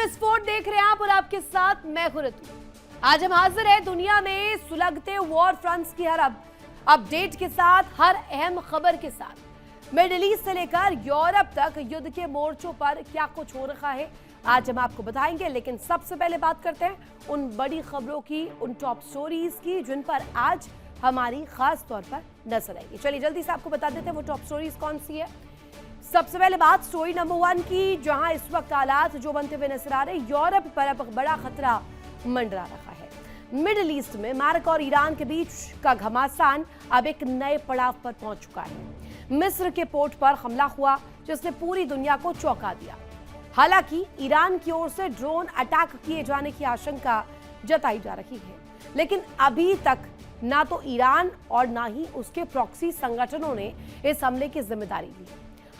विस्फोट देख रहे हैं आप और आपके साथ मैं हूं ऋतु। आज हम हाजिर है दुनिया में सुलगते वॉर फ्रंट्स की हर अपडेट के साथ, हर अहम खबर के साथ। मिडिल ईस्ट से लेकर यूरोप तक युद्ध के मोर्चों पर क्या कुछ हो रहा है आज हम आपको बताएंगे। लेकिन सबसे पहले बात करते हैं उन बड़ी खबरों की, उन टॉप स्टोरीज की जिन पर आज हमारी खास तौर पर नजर आएगी। चलिए जल्दी से आपको बता देते हैं वो टॉप स्टोरीज कौन सी है। सबसे पहले बात स्टोरी नंबर 1 की, जहां इस वक्त हालात जो बनते हुए नजर आ रहे, यूरोप पर अब बड़ा खतरा मंडरा रहा है। मिडिल ईस्ट में अमेरिका और ईरान के बीच का घमासान अब एक नए पड़ाव पर पहुंच चुका है। मिस्र के पोर्ट पर हमला हुआ जिसने पूरी दुनिया को चौंका दिया। हालांकि ईरान की ओर से ड्रोन अटैक किए जाने की आशंका जताई जा रही है, लेकिन अभी तक ना तो ईरान और ना ही उसके प्रॉक्सी संगठनों ने इस हमले की जिम्मेदारी ली।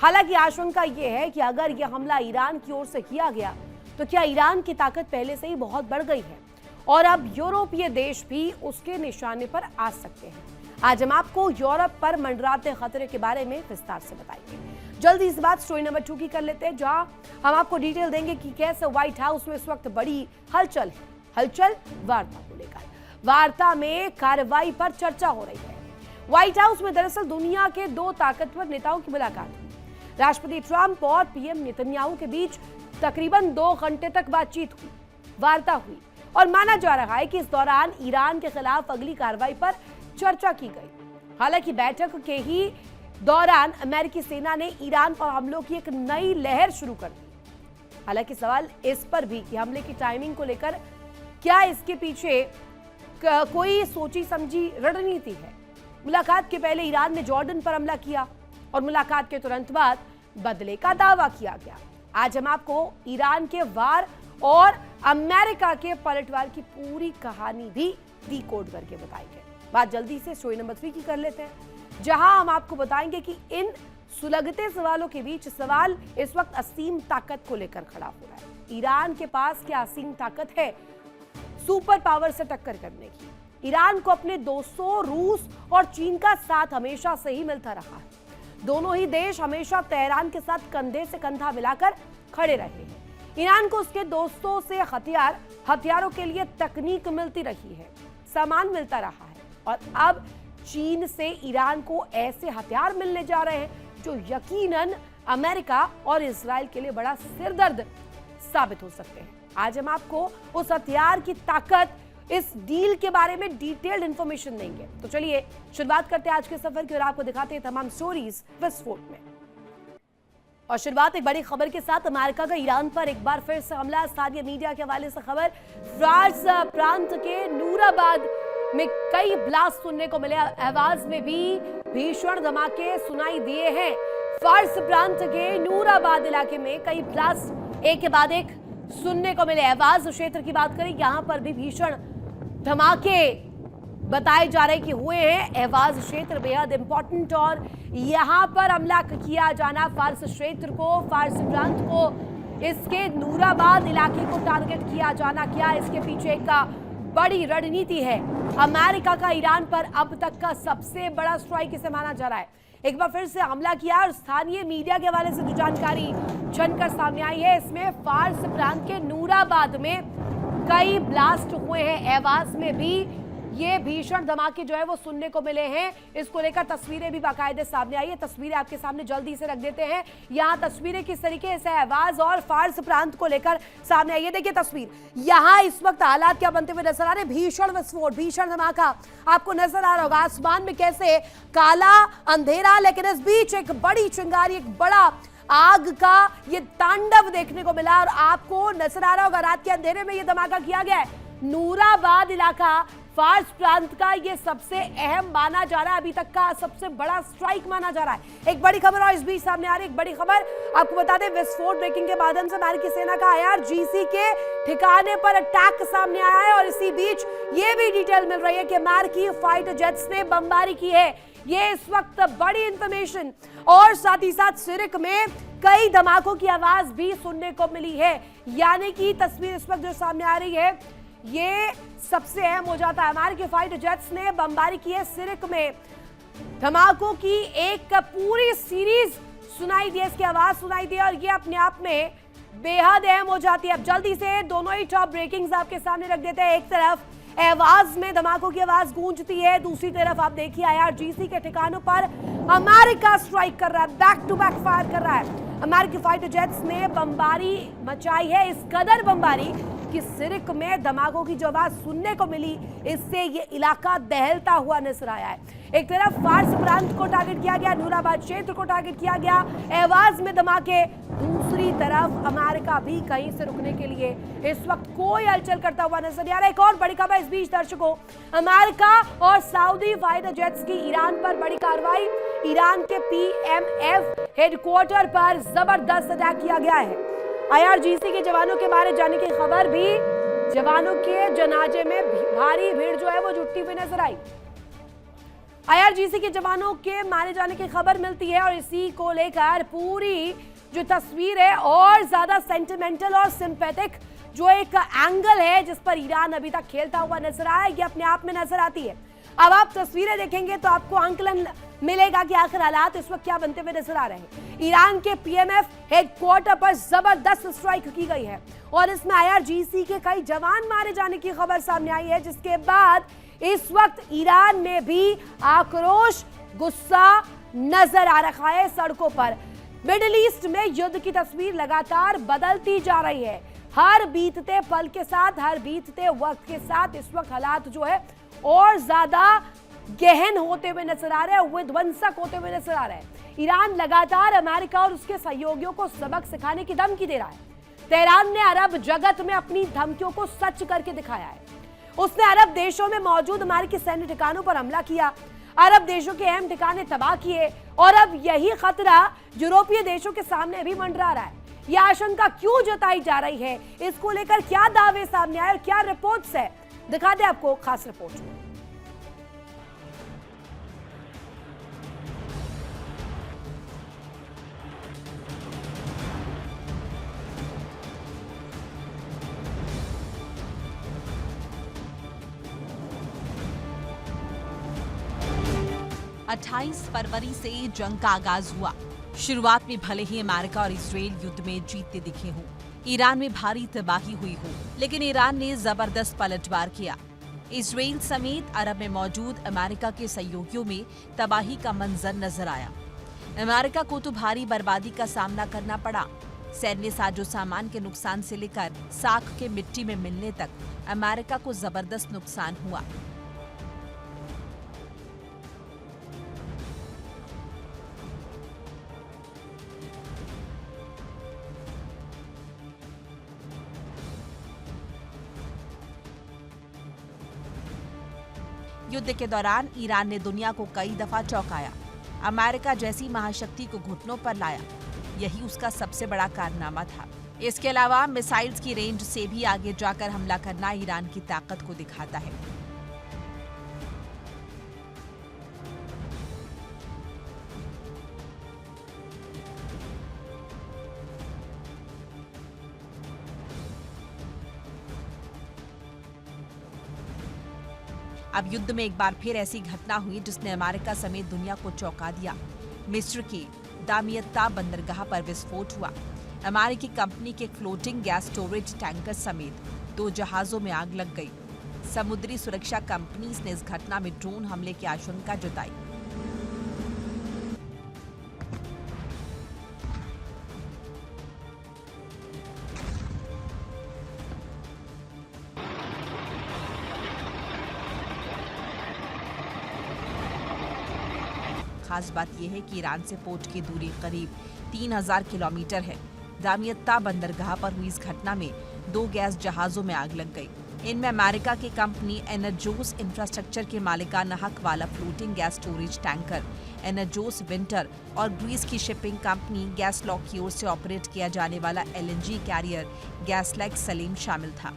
हालांकि आशंका यह है कि अगर यह हमला ईरान की ओर से किया गया तो क्या ईरान की ताकत पहले से ही बहुत बढ़ गई है और अब यूरोपीय देश भी उसके निशाने पर आ सकते हैं। आज हम आपको यूरोप पर मंडराते खतरे के बारे में विस्तार से बताएंगे। जल्दी इस बात स्टोरी नंबर 2 की कर लेते हैं, जहां हम आपको डिटेल देंगे कि कैसे व्हाइट हाउस में इस वक्त बड़ी हलचल है। हलचल वार्ता को लेकर, वार्ता में कार्रवाई पर चर्चा हो रही है। व्हाइट हाउस में दरअसल दुनिया के 2 ताकतवर नेताओं की मुलाकात हुई। राष्ट्रपति ट्रंप और पीएम नेतन्याहू के बीच तकरीबन 2 घंटे तक बातचीत हुई, वार्ता हुई और माना जा रहा है कि इस दौरान ईरान के खिलाफ अगली कार्रवाई पर चर्चा की गई। हालांकि बैठक के ही दौरान अमेरिकी सेना ने ईरान पर हमलों की एक नई लहर शुरू कर दी। हालांकि सवाल इस पर भी कि हमले की टाइमिंग को लेकर क्या इसके पीछे कोई सोची समझी रणनीति है। मुलाकात के पहले ईरान ने जॉर्डन पर हमला किया और मुलाकात के तुरंत बाद बदले का दावा किया गया। आज हम आपको ईरान के वार और अमेरिका के पलटवार की पूरी कहानी भी डिकोड करके बताएंगे। बात जल्दी से स्टोरी नंबर 3 की कर लेते हैं, जहां हम आपको बताएंगे कि इन सुलगते सवालों के बीच सवाल इस वक्त असीम ताकत को लेकर खड़ा हो रहा है। ईरान के पास क्या असीम ताकत है सुपर पावर से टक्कर करने की? ईरान को अपने दोस्तों रूस और चीन का साथ हमेशा से ही मिलता रहा है। दोनों ही देश हमेशा तेहरान के साथ कंधे से कंधा मिलाकर खड़े रहे हैं। ईरान को उसके दोस्तों से हथियारों के लिए तकनीक मिलती रही है, सामान मिलता रहा है और अब चीन से ईरान को ऐसे हथियार मिलने जा रहे हैं जो यकीनन अमेरिका और इजराइल के लिए बड़ा सिरदर्द साबित हो सकते हैं। आज हम आपको उस हथियार की ताकत, इस डील के बारे में डिटेल्ड इंफॉर्मेशन देंगे। तो चलिए शुरुआत करते हैं आज के सफर की और आपको दिखाते हैं तमाम स्टोरीज विस्फोट में। और शुरुआत एक बड़ी खबर के साथ, अमेरिका का ईरान पर एक बार फिर से हमला। स्थानीय मीडिया के हवाले से खबर, फार्स प्रांत के नूराबाद में कई ब्लास्ट सुनने को मिले। आवाज में भी भीषण धमाके सुनाई दिए हैं। फार्स प्रांत के नूराबाद इलाके में कई ब्लास्ट एक के बाद एक सुनने को मिले। आवाज क्षेत्र की बात करें, यहां पर भी भीषण धमाके बताए जा रहे कि हुए हैं। अहवाज क्षेत्र बेहद इंपॉर्टेंट और यहां पर हमला किया जाना फार्स क्षेत्र को, फार्स प्रांत को, इसके नूराबाद इलाके को टारगेट किया जाना, क्या इसके पीछे का बड़ी रणनीति है? अमेरिका का ईरान पर अब तक का सबसे बड़ा स्ट्राइक इसे माना जा रहा है। एक बार फिर से हमला किया और स्थानीय मीडिया के हवाले से जो जानकारी छनकर सामने आई है, इसमें फार्स प्रांत के नूराबाद में कई ब्लास्ट हुए हैं। आवाज में भी ये भीषण धमाके जो है वो सुनने को मिले हैं। इसको लेकर तस्वीरें भी बाकायदे सामने आई है। तस्वीरें आपके सामने जल्दी से रख देते हैं। यहाँ तस्वीरें किस तरीके से आवाज और फार्स प्रांत को लेकर सामने आई है। देखिए तस्वीर, यहाँ इस वक्त हालात क्या बनते हुए नजर आ रहे हैं। भीषण विस्फोट, भीषण धमाका आपको नजर आ रहा होगा। आसमान में कैसे काला अंधेरा, लेकिन इस बीच एक बड़ी चिंगारी, एक बड़ा आग का ये तांडव देखने को मिला और आपको नजर आ रहा होगा रात के अंधेरे में ये धमाका किया गया है। नूराबाद इलाका फार्स प्रांत का ये सबसे अहम माना जा रहा है, अभी तक का सबसे बड़ा स्ट्राइक माना जा रहा है। एक बड़ी खबर और इस बीच सामने आ रही एक बड़ी खबर आपको बता दें, विस्फोट ब्रेकिंग के माध्यम से अमेरिकी सेना का IRGC के ठिकाने पर अटैक सामने आया है और इसी बीच ये भी डिटेल मिल रही है कि अमेरिकी फाइटर जेट्स ने बमबारी की है। ये इस वक्त बड़ी इंफॉर्मेशन और साथ ही साथ सिरिक में कई धमाकों की आवाज भी सुनने को मिली है। यानी कि तस्वीर इस वक्त जो सामने आ रही है ये सबसे अहम हो जाता है। अमेरिकी फाइटर जेट्स ने बमबारी की है सिरिक में। धमाकों की एक पूरी सीरीज सुनाई दी, इसकी आवाज सुनाई दी और ये अपने आप में बेहद अहम हो जाती है। अब जल्दी से दोनों ही टॉप ब्रेकिंग्स आपके सामने रख देते हैं। एक तरफ आवाज में धमाकों की आवाज गूंजती है, दूसरी तरफ आप देखिए IRGC के ठिकानों पर अमेरिका स्ट्राइक कर रहा है, बैक टू बैक फायर कर रहा है। अमेरिकी फाइटर जेट्स ने बमबारी मचाई है, इस कदर बमबारी कि सिरिक में धमाकों की जो आवाज सुनने को मिली, इससे ये इलाका दहलता हुआ नजर आया है। एक तरफ फारस प्रांत को टारगेट किया गया, नूराबाद क्षेत्र को टारगेट किया गया, आवाज में धमाके। दूसरी तरफ अमेरिका भी कहीं से रुकने के लिए इस वक्त कोई हलचल करता हुआ नजर नहीं आ रहा है। एक और बड़ी खबर इस बीच दर्शकों, अमेरिका और सऊदी फाइटर जेट्स की ईरान पर बड़ी कार्रवाई। ईरान के PMF हेडक्वार्टर पर जबरदस्त अटैक किया गया है। IRGC के जवानों के मारे जाने की खबर भी, जवानों के जनाजे में भारी भीड़ जो है वो जुटती हुई नजर आई। IRGC के जवानों के मारे जाने की खबर मिलती है और इसी को लेकर पूरी जो तस्वीर है और ज्यादा सेंटिमेंटल और सिंपैथिक जो एक एंगल है जिस पर ईरान अभी तक खेलता हुआ नजर आया, ये अपने आप में नजर आती है। अब आप तस्वीरें देखेंगे तो आपको आंकलन मिलेगा कि आखिर हालात इस वक्त क्या बनते हुए नजर आ रहे हैं। ईरान के PMF हेडक्वार्टर पर जबरदस्त स्ट्राइक की गई है और इसमें IRGC के कई जवान मारे जाने की खबर सामने आई है, जिसके बाद इस वक्त ईरान में भी आक्रोश, गुस्सा नजर आ रहा है सड़कों पर। मिडिल ईस्ट में युद्ध की तस्वीर लगातार बदलती जा रही है। हर बीतते पल के साथ, हर बीतते वक्त के साथ इस वक्त हालात जो है और ज्यादा गहन होते हुए नजर आ रहे हैं, विध्वंसक होते हुए नजर आ रहे हैं। ईरान लगातार अमेरिका और उसके सहयोगियों को सबक सिखाने की धमकी दे रहा है। तेहरान ने अरब जगत में अपनी धमकियों को सच करके दिखाया है। उसने अरब देशों में मौजूद अमेरिकी सैन्य ठिकानों पर हमला किया, अरब देशों के अहम ठिकाने तबाह किए और अब यही खतरा यूरोपीय देशों के सामने भी मंडरा रहा है। यह आशंका क्यों जताई जा रही है, इसको लेकर क्या दावे सामने आए और क्या रिपोर्ट्स है, दिखा दे आपको खास रिपोर्ट। 28 फरवरी से जंग का आगाज हुआ। शुरुआत में भले ही अमेरिका और इजराइल युद्ध में जीतते दिखे हों, ईरान में भारी तबाही हुई हो, लेकिन ईरान ने जबरदस्त पलटवार किया। इजराइल समेत अरब में मौजूद अमेरिका के सहयोगियों में तबाही का मंजर नजर आया। अमेरिका को तो भारी बर्बादी का सामना करना पड़ा। सैन्य साजो सामान के नुकसान से लेकर साख के मिट्टी में मिलने तक अमेरिका को जबरदस्त नुकसान हुआ। युद्ध के दौरान ईरान ने दुनिया को कई दफा चौंकाया, अमेरिका जैसी महाशक्ति को घुटनों पर लाया। यही उसका सबसे बड़ा कारनामा था। इसके अलावा मिसाइल्स की रेंज से भी आगे जाकर हमला करना ईरान की ताकत को दिखाता है। अब युद्ध में एक बार फिर ऐसी घटना हुई जिसने अमेरिका समेत दुनिया को चौंका दिया। मिस्र के दामियत्ता बंदरगाह पर विस्फोट हुआ। अमेरिकी कंपनी के फ्लोटिंग गैस स्टोरेज टैंकर समेत 2 जहाजों में आग लग गई। समुद्री सुरक्षा कंपनीज ने इस घटना में ड्रोन हमले की आशंका जताई। खास बात यह है कि ईरान से पोर्ट की दूरी करीब 3000 किलोमीटर है। दामियत्ता बंदरगाह पर हुई इस घटना में 2 गैस जहाजों में आग लग गई। इनमें अमेरिका की कंपनी एनर्जोस इंफ्रास्ट्रक्चर के मालिकाना हक वाला floating gas storage tanker Energos Winter और ग्रीस की शिपिंग कंपनी गैसलॉक की ओर से ऑपरेट किया जाने वाला LNG कैरियर गैसलैक सलीम शामिल था।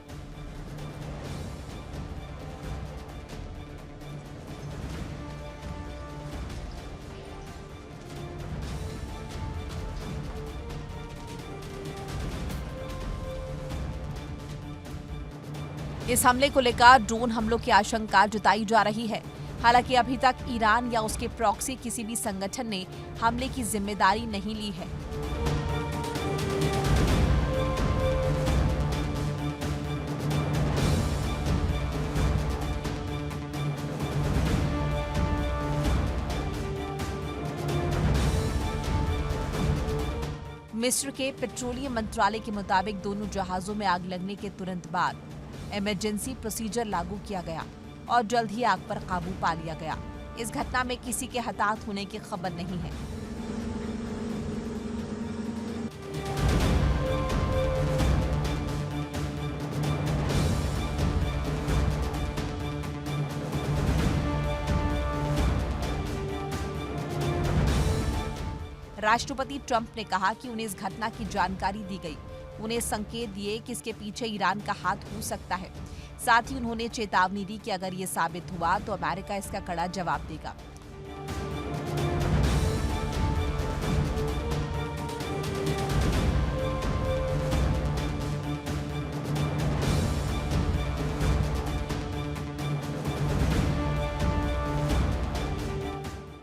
इस हमले को लेकर ड्रोन हमलों की आशंका जताई जा रही है। हालांकि अभी तक ईरान या उसके प्रॉक्सी किसी भी संगठन ने हमले की जिम्मेदारी नहीं ली है। मिस्र के पेट्रोलियम मंत्रालय के मुताबिक दोनों जहाजों में आग लगने के तुरंत बाद इमरजेंसी प्रोसीजर लागू किया गया और जल्द ही आग पर काबू पा लिया गया। इस घटना में किसी के हताहत होने की खबर नहीं है। राष्ट्रपति ट्रंप ने कहा कि उन्हें इस घटना की जानकारी दी गई। उन्हें संकेत दिए कि इसके पीछे ईरान का हाथ हो सकता है। साथ ही उन्होंने चेतावनी दी कि अगर ये साबित हुआ तो अमेरिका इसका कड़ा जवाब देगा।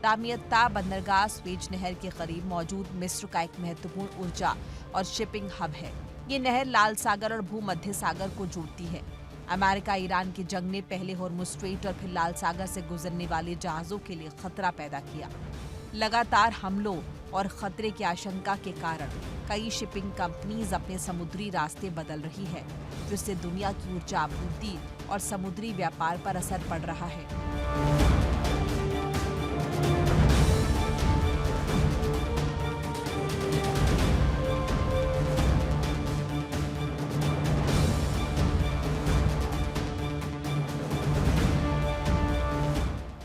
दामियत्ता बंदरगाह स्वेज नहर के करीब मौजूद मिस्र का एक महत्वपूर्ण ऊर्जा और शिपिंग हब है। ये नहर लाल सागर और भूमध्य सागर को जोड़ती है। अमेरिका ईरान की जंग ने पहले हॉर्मुज़ स्ट्रेट और फिर लाल सागर से गुजरने वाले जहाजों के लिए खतरा पैदा किया। लगातार हमलों और खतरे की आशंका के कारण कई शिपिंग कंपनीज अपने समुद्री रास्ते बदल रही है, जिससे दुनिया की ऊर्जा आपूर्ति और समुद्री व्यापार पर असर पड़ रहा है।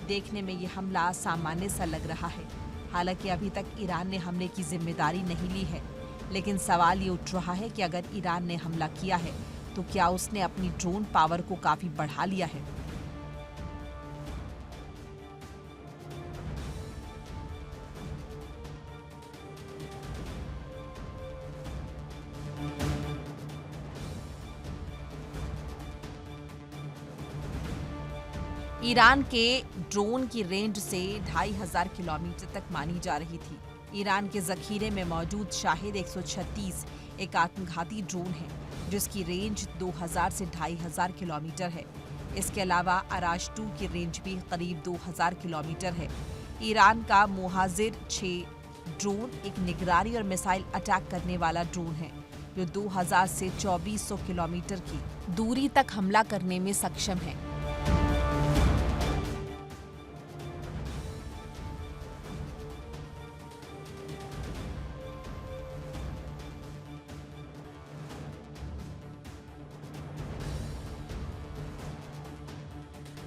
देखने में ये हमला सामान्य सा लग रहा है। हालांकि अभी तक ईरान ने हमले की जिम्मेदारी नहीं ली है, लेकिन सवाल ये उठ रहा है कि अगर ईरान ने हमला किया है तो क्या उसने अपनी ड्रोन पावर को काफी बढ़ा लिया है। ईरान के ड्रोन की रेंज से 2500 किलोमीटर तक मानी जा रही थी। ईरान के जखीरे में मौजूद शाहिद 136 एक आत्मघाती ड्रोन है, जिसकी रेंज 2000 से 2500 किलोमीटर है। इसके अलावा अराज 2 की रेंज भी करीब 2000 किलोमीटर है। ईरान का मुहाजिर 6 ड्रोन एक निगरानी और मिसाइल अटैक करने वाला ड्रोन है, जो 2000 से 2400 किलोमीटर की दूरी तक हमला करने में सक्षम है।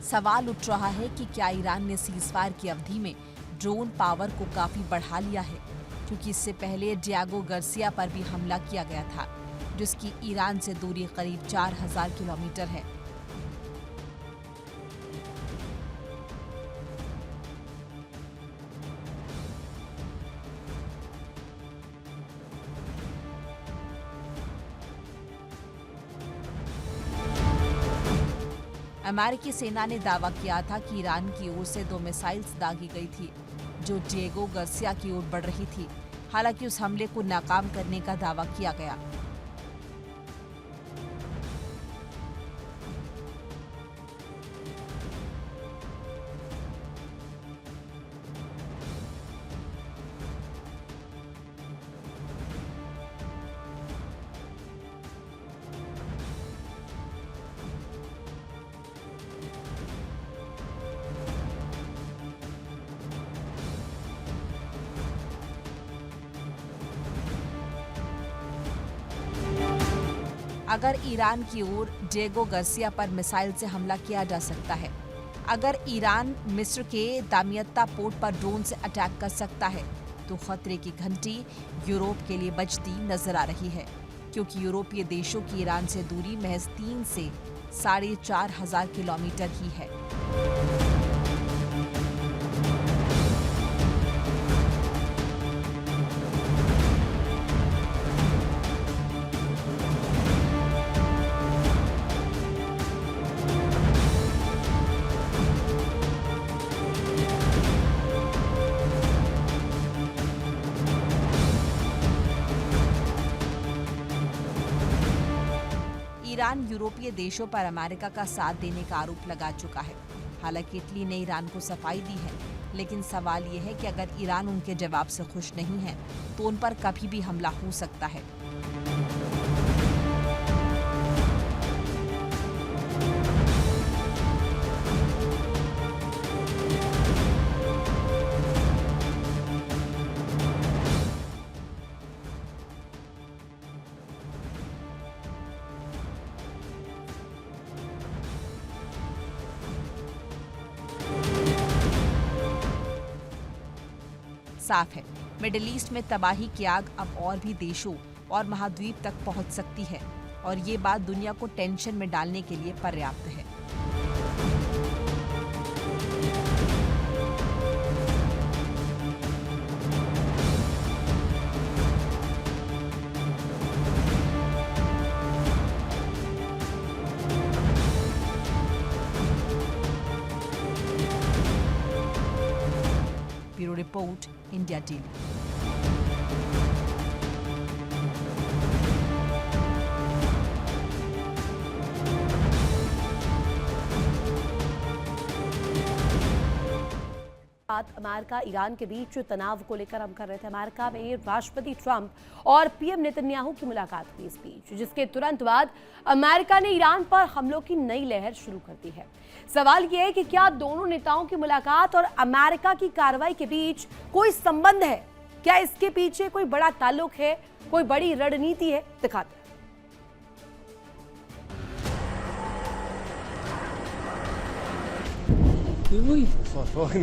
सवाल उठ रहा है कि क्या ईरान ने सीज़फायर की अवधि में ड्रोन पावर को काफी बढ़ा लिया है, क्योंकि इससे पहले डिएगो गार्सिया पर भी हमला किया गया था, जिसकी ईरान से दूरी करीब 4000 किलोमीटर है। अमेरिकी सेना ने दावा किया था कि ईरान की ओर से 2 मिसाइल्स दागी गई थी, जो डिएगो गार्सिया की ओर बढ़ रही थी। हालांकि उस हमले को नाकाम करने का दावा किया गया। अगर ईरान की ओर डिएगो गार्सिया पर मिसाइल से हमला किया जा सकता है, अगर ईरान मिस्र के दामियत्ता पोर्ट पर ड्रोन से अटैक कर सकता है, तो खतरे की घंटी यूरोप के लिए बजती नजर आ रही है, क्योंकि यूरोपीय देशों की ईरान से दूरी महज 3 से 4500 किलोमीटर ही है। ईरान यूरोपीय देशों पर अमेरिका का साथ देने का आरोप लगा चुका है। हालांकि इटली ने ईरान को सफाई दी है लेकिन सवाल ये है कि अगर ईरान उनके जवाब से खुश नहीं है तो उन पर कभी भी हमला हो सकता है। साफ है, मिडिल ईस्ट में तबाही की आग अब और भी देशों और महाद्वीप तक पहुंच सकती है और ये बात दुनिया को टेंशन में डालने के लिए पर्याप्त है। Bureau report, India TV. America Iran के बीच तनाव को लेकर हम कर रहे थे। अमेरिका में राष्ट्रपति ट्रंप और पीएम नेतन्याहू की मुलाकात हुई इस बीच, जिसके तुरंत बाद अमेरिका ने ईरान पर हमलों की नई लहर शुरू कर दी है। सवाल यह है कि क्या दोनों नेताओं की मुलाकात और अमेरिका की कार्रवाई के बीच कोई संबंध है? क्या इसके पीछे कोई बड़ा ताल्लुक है, कोई बड़ी रणनीति है? दिखाते हैं। Ui, Fofone.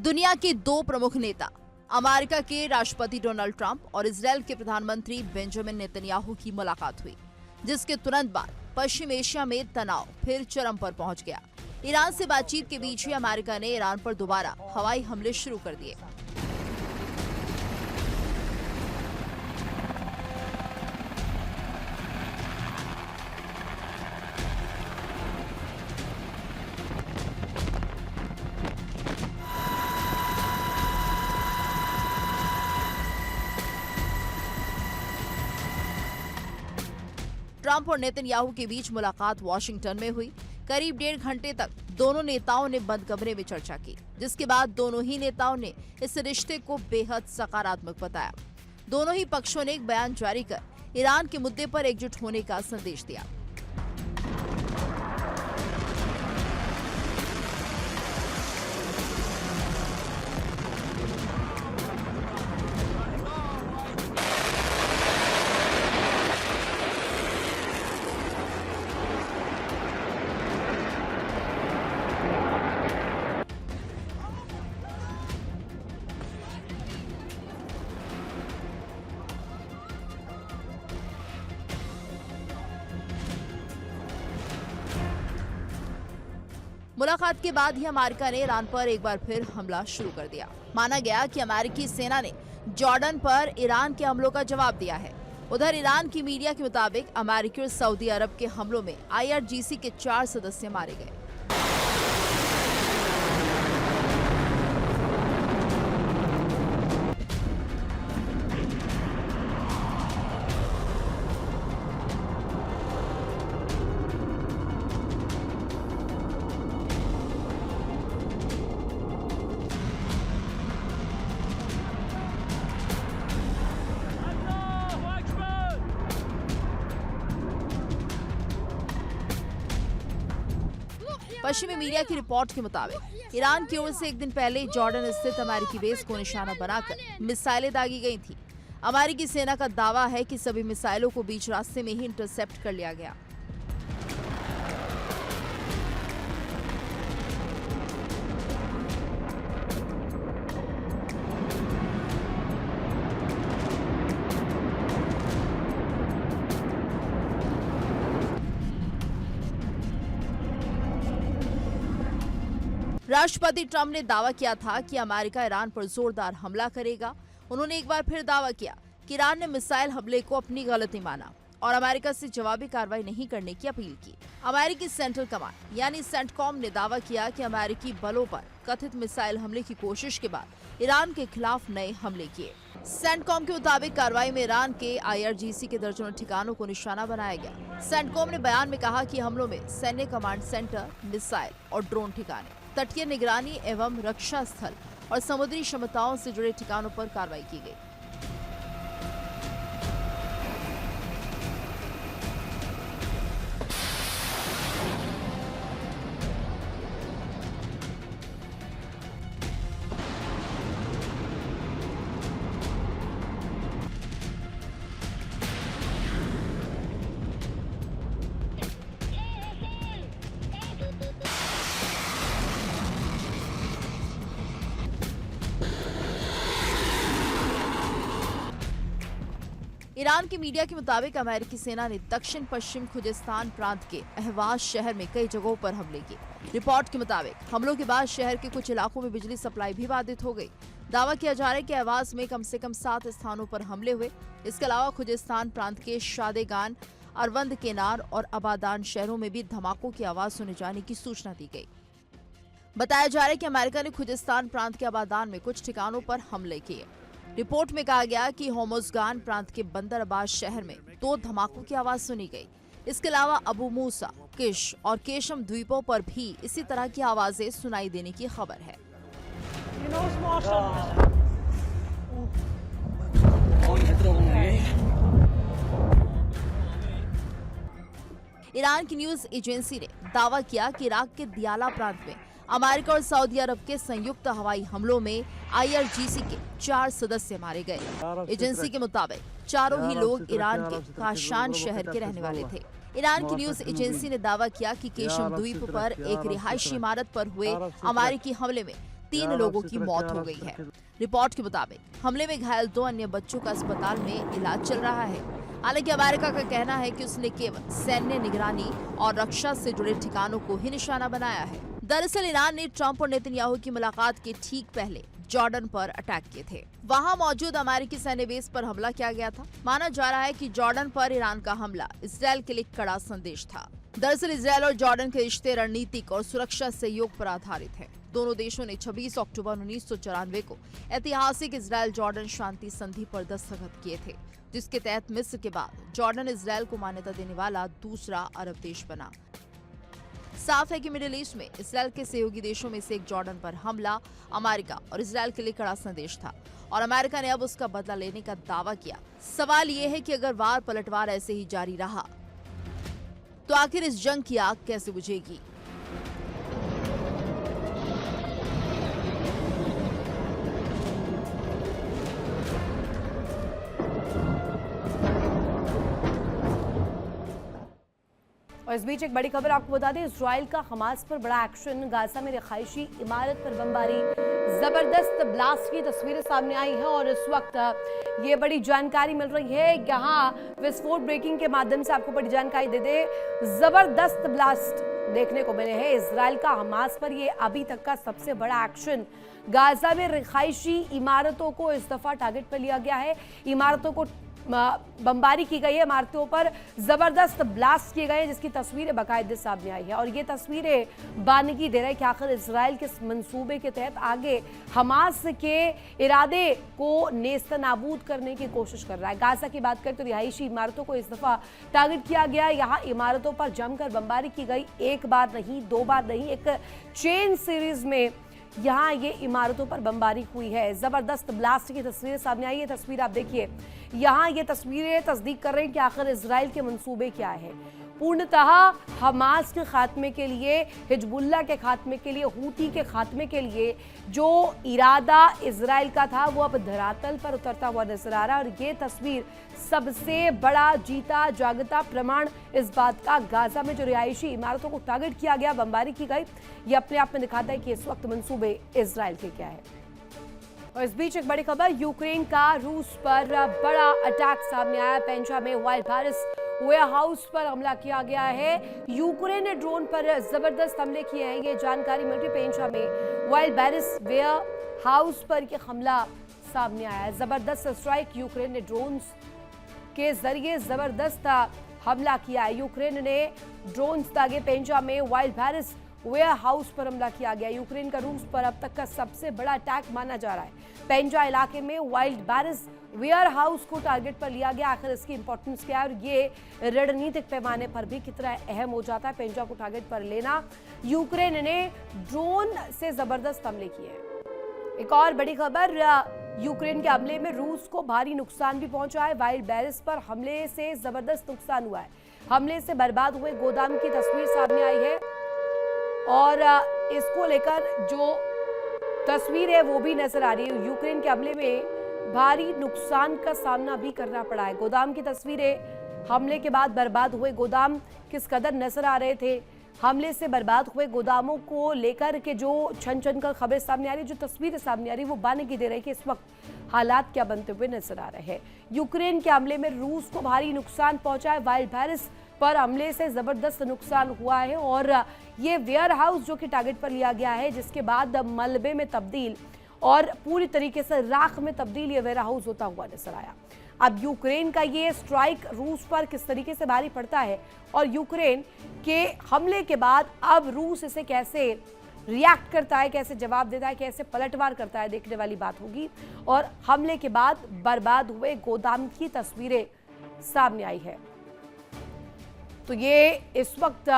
दुनिया के दो प्रमुख नेता अमेरिका के राष्ट्रपति डोनाल्ड ट्रंप और इजराइल के प्रधानमंत्री बेंजामिन नेतन्याहू की मुलाकात हुई, जिसके तुरंत बाद पश्चिम एशिया में तनाव फिर चरम पर पहुंच गया। ईरान से बातचीत के बीच ही अमेरिका ने ईरान पर दोबारा हवाई हमले शुरू कर दिए। ट्रंप और नेतन्याहू के बीच मुलाकात वॉशिंगटन में हुई। करीब 1.5 घंटे तक दोनों नेताओं ने बंद कमरे में चर्चा की, जिसके बाद दोनों ही नेताओं ने इस रिश्ते को बेहद सकारात्मक बताया। दोनों ही पक्षों ने एक बयान जारी कर ईरान के मुद्दे पर एकजुट होने का संदेश दिया। मुलाकात के बाद ही अमेरिका ने ईरान पर एक बार फिर हमला शुरू कर दिया। माना गया कि अमेरिकी सेना ने जॉर्डन पर ईरान के हमलों का जवाब दिया है। उधर ईरान की मीडिया के मुताबिक अमेरिकी और सऊदी अरब के हमलों में IRGC के 4 सदस्य मारे गए। पश्चिमी मीडिया की रिपोर्ट के मुताबिक ईरान की ओर से एक दिन पहले जॉर्डन स्थित अमेरिकी बेस को निशाना बनाकर मिसाइलें दागी गई थी। अमेरिकी सेना का दावा है कि सभी मिसाइलों को बीच रास्ते में ही इंटरसेप्ट कर लिया गया। राष्ट्रपति ट्रंप ने दावा किया था कि अमेरिका ईरान पर जोरदार हमला करेगा। उन्होंने एक बार फिर दावा किया कि ईरान ने मिसाइल हमले को अपनी गलती माना और अमेरिका से जवाबी कार्रवाई नहीं करने की अपील की। अमेरिकी सेंट्रल कमांड यानी सेंटकॉम ने दावा किया कि अमेरिकी बलों पर कथित मिसाइल हमले की कोशिश के बाद ईरान के खिलाफ नए हमले किए। सेंटकॉम के मुताबिक कार्रवाई में ईरान के IRGC के दर्जनों ठिकानों को निशाना बनाया गया। सेंटकॉम ने बयान में कहा कि हमलों में सैन्य कमांड सेंटर, मिसाइल और ड्रोन ठिकाने, तटीय निगरानी एवं रक्षा स्थल और समुद्री क्षमताओं से जुड़े ठिकानों पर कार्रवाई की गई। ईरान की मीडिया के मुताबिक अमेरिकी सेना ने दक्षिण पश्चिम खुजेस्तान प्रांत के अहवाज शहर में कई जगहों पर हमले किए। रिपोर्ट के मुताबिक हमलों के बाद शहर के कुछ इलाकों में बिजली सप्लाई भी बाधित हो गई। दावा किया जा रहा है कि अहवाज में कम से कम 7 स्थानों पर हमले हुए। इसके अलावा खुजेस्तान प्रांत के शादेगान, अरवंद केनार और अबादान शहरों में भी धमाकों की आवाज सुने जाने की सूचना दी गई। बताया जा रहा है कि अमेरिका ने खुजेस्तान प्रांत के अबादान में कुछ ठिकानों पर हमले किए। रिपोर्ट में कहा गया कि होमोजगान प्रांत के बंदरअब्बास शहर में 2 धमाकों की आवाज सुनी गई। इसके अलावा अबू मूसा, किश और केशम द्वीपों पर भी इसी तरह की आवाजें सुनाई देने की खबर है। ईरान की न्यूज एजेंसी ने दावा किया कि इराक के दियाला प्रांत में अमेरिका और सऊदी अरब के संयुक्त हवाई हमलों में IRGC के 4 सदस्य मारे गए। एजेंसी के मुताबिक चारों ही लोग ईरान के काशान शहर के रहने वाले थे। ईरान की न्यूज एजेंसी ने दावा किया कि केशम द्वीप पर एक रिहायशी इमारत पर हुए अमेरिकी हमले में 3 लोगों की मौत हो गई है। रिपोर्ट के मुताबिक हमले में घायल 2 अन्य बच्चों का अस्पताल में इलाज चल रहा है। हालांकि अमेरिका का कहना है कि उसने केवल सैन्य निगरानी और रक्षा से जुड़े ठिकानों को ही निशाना बनाया है। दरअसल ईरान ने ट्रंप और नेतन्याहू की मुलाकात के ठीक पहले जॉर्डन पर अटैक किए थे। वहां मौजूद अमेरिकी सैन्य बेस पर हमला किया गया था। माना जा रहा है कि जॉर्डन पर ईरान का हमला इसराइल के लिए कड़ा संदेश था। दरअसल इसराइल और जॉर्डन के रिश्ते रणनीतिक और सुरक्षा सहयोग पर आधारित है। दोनों देशों ने 26 अक्टूबर 1994 को ऐतिहासिक इसराइल जॉर्डन शांति संधि पर दस्तखत किए थे, जिसके तहत मिस्र के बाद जॉर्डन इसराइल को मान्यता देने वाला दूसरा अरब देश बना। साफ है कि मिडिल ईस्ट में इसराइल के सहयोगी देशों में से एक जॉर्डन पर हमला अमेरिका और इसराइल के लिए कड़ा संदेश था और अमेरिका ने अब उसका बदला लेने का दावा किया। सवाल ये है कि अगर वार पलटवार ऐसे ही जारी रहा तो आखिर इस जंग की आग कैसे बुझेगी? और इस बीच एक बड़ी खबर आपको बता दें, इजराइल का हमास पर बड़ा एक्शन। गाजा में रिहायशी इमारत पर बमबारी, जबरदस्त ब्लास्ट की तस्वीरें सामने आई हैं और इस वक्त ये बड़ी जानकारी मिल रही है। यहाँ विस्फोट ब्रेकिंग के माध्यम से आपको बड़ी जानकारी दे दे, जबरदस्त ब्लास्ट देखने को मिले हैं। इजराइल का हमास पर ये अभी तक का सबसे बड़ा एक्शन। गाजा में रिहायशी इमारतों को इस दफा टारगेट पर लिया गया है। इमारतों को बमबारी की गई है, इमारतों पर जबरदस्त ब्लास्ट किए गए हैं, जिसकी तस्वीरें बाकायदे सामने आई है। और ये तस्वीरें बानगी दे रहे हैं कि आखिर इजराइल के मंसूबे के तहत आगे हमास के इरादे को नेस्तनाबूद करने की कोशिश कर रहा है। गाजा की बात करें तो रिहायशी इमारतों को इस दफा टारगेट किया गया। यहाँ इमारतों पर जमकर बमबारी की गई, एक बार नहीं, 2 बार नहीं, एक चेन सीरीज में यहाँ ये इमारतों पर बमबारी हुई है। जबरदस्त ब्लास्ट की तस्वीरें सामने आई है। तस्वीर आप देखिए, यहाँ ये तस्वीरें तस्दीक कर रही हैं कि आखिर इजराइल के मंसूबे क्या है। पूर्णतः हमास के खात्मे के लिए, हिजबुल्लाह के खात्मे के लिए, हूती के खात्मे के लिए जो इरादा इजराइल का था वो अब धरातल पर उतरता हुआ नजर आ रहा है। और ये तस्वीर सबसे बड़ा जीता जागता प्रमाण इस बात का, गाजा में जो रिहायशी इमारतों को टारगेट किया गया, बमबारी की गई, ये अपने आप में दिखाता है कि इस वक्त मंसूबे इजराइल के क्या है। और इस बीच एक बड़ी खबर, यूक्रेन का रूस पर बड़ा अटैक सामने आया। पेंचा में वाइल्ड बैरिस वेयरहाउस पर हमला किया गया है। यूक्रेन ने ड्रोन पर जबरदस्त हमले किए हैं, ये जानकारी मिल रही। पेंचा में वाइल्ड बैरिस वेयरहाउस पर यह हमला सामने आया है। जबरदस्त स्ट्राइक, यूक्रेन ने ड्रोन्स के जरिए जबरदस्त हमला किया है। यूक्रेन ने ड्रोन्स दागे पेंजा में वाइल्ड बैरिस वेयर हाउस पर हमला किया गया। यूक्रेन का रूस पर अब तक का सबसे बड़ा अटैक माना जा रहा है। पेंजा इलाके में वाइल्ड बैरिस वेयर हाउस को टारगेट पर लिया गया। आखिर इसकी इंपॉर्टेंस क्या है और ये रणनीतिक पैमाने पर भी कितना अहम हो जाता है पेंजा को टारगेट पर लेना। यूक्रेन ने ड्रोन से जबरदस्त हमले किए हैं। एक और बड़ी खबर, यूक्रेन के हमले में रूस को भारी नुकसान भी पहुंचा है। वाइल्ड बैरिस पर हमले से जबरदस्त नुकसान हुआ है। हमले से बर्बाद हुए गोदाम की तस्वीर सामने आई है और इसको लेकर जो तस्वीर है वो भी नजर आ रही है। यूक्रेन के हमले में भारी नुकसान का सामना भी करना पड़ा है। गोदाम की तस्वीरें, हमले के बाद बर्बाद हुए गोदाम किस कदर नजर आ रहे थे। हमले से बर्बाद हुए गोदामों को लेकर के जो छन छन कर खबरें सामने आ रही, जो तस्वीरें सामने आ रही, वो बाने की दे रही कि इस वक्त हालात क्या बनते हुए नजर आ रहे हैं। यूक्रेन के हमले में रूस को भारी नुकसान पहुंचा है। वाइल्ड बैरिस पर हमले से जबरदस्त नुकसान हुआ है और ये वेयर हाउस जो कि टारगेट पर लिया गया है, जिसके बाद मलबे में तब्दील और पूरी तरीके से राख में तब्दील ये वेयर हाउस होता हुआ नजर आया। अब यूक्रेन का ये स्ट्राइक रूस पर किस तरीके से भारी पड़ता है और यूक्रेन के हमले के बाद अब रूस इसे कैसे रिएक्ट करता है, कैसे जवाब देता है, कैसे पलटवार करता है, देखने वाली बात होगी। और हमले के बाद बर्बाद हुए गोदाम की तस्वीरें सामने आई है, तो ये इस वक्त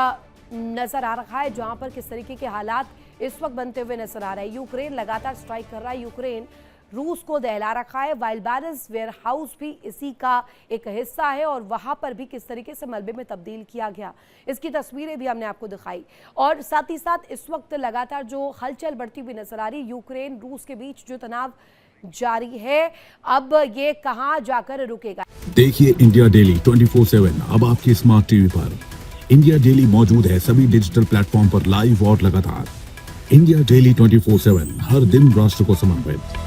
नजर आ रहा है जहां पर किस तरीके के हालात इस वक्त बनते हुए नजर आ रहे हैं। यूक्रेन लगातार स्ट्राइक कर रहा है। यूक्रेन रूस को दहला रखा है। वाइल्ड बैरिस वेयर हाउस भी इसी का एक हिस्सा है और वहां पर भी किस तरीके से मलबे में तब्दील किया गया, इसकी तस्वीरें भी हमने आपको दिखाई। और साथ ही साथ इस वक्त लगातार जो हलचल बढ़ती हुई नजर आ रही, यूक्रेन रूस के बीच जो तनाव जारी है, अब ये कहां जाकर रुकेगा। देखिए इंडिया डेली 24/7 अब आपके स्मार्ट टीवी पर। इंडिया डेली मौजूद है सभी डिजिटल प्लेटफॉर्म पर लाइव और लगातार। इंडिया डेली 24/7 हर दिन राष्ट्र को समर्पित।